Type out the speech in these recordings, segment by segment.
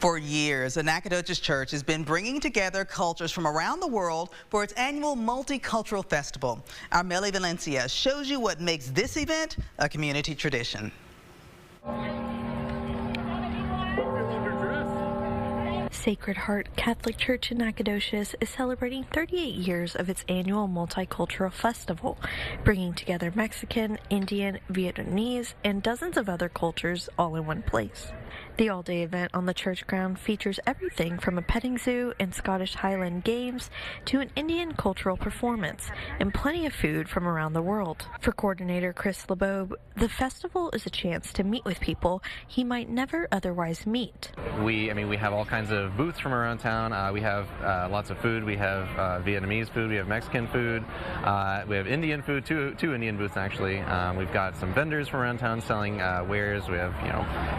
For years, the Nacogdoches Church has been bringing together cultures from around the world for its annual multicultural festival. Our Melly Valencia shows you what makes this event a community tradition. Sacred Heart Catholic Church in Nacogdoches is celebrating 38 years of its annual multicultural festival, bringing together Mexican, Indian, Vietnamese, and dozens of other cultures all in one place. The all-day event on the church ground features everything from a petting zoo and Scottish Highland games to an Indian cultural performance and plenty of food from around the world. For coordinator Chris LeBeau, the festival is a chance to meet with people he might never otherwise meet. We have all kinds of booths from around town. We have lots of food. We have Vietnamese food. We have Mexican food. We have Indian food, two Indian booths actually. We've got some vendors from around town selling wares. We have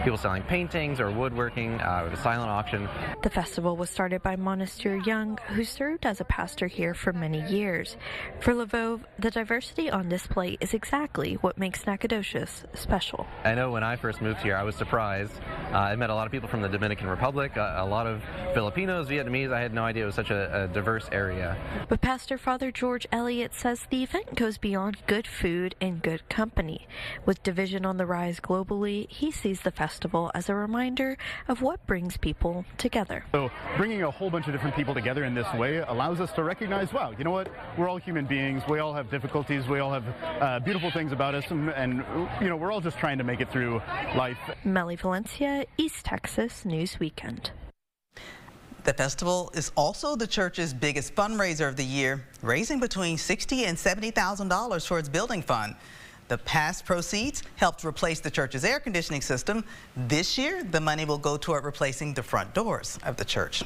people selling paintings or woodworking. We have a silent auction. The festival was started by Monasteer Young, who served as a pastor here for many years. For LeBeau, the diversity on display is exactly what makes Nacogdoches special. I know when I first moved here, I was surprised. I met a lot of people from the Dominican Republic, a lot of Filipinos, Vietnamese. I had no idea it was such a diverse area. But Pastor Father George Elliott says the event goes beyond good food and good company. With division on the rise globally, he sees the festival as a reminder of what brings people together. So bringing a whole bunch of different people together in this way allows us to recognize, wow, you know what? We're all human beings. We all have difficulties. We all have beautiful things about us. And we're all just trying to make it through life. Melly Valencia, East Texas News Weekend. The festival is also the church's biggest fundraiser of the year, raising between $60,000 and $70,000 for its building fund. The past proceeds helped replace the church's air conditioning system. This year, the money will go toward replacing the front doors of the church.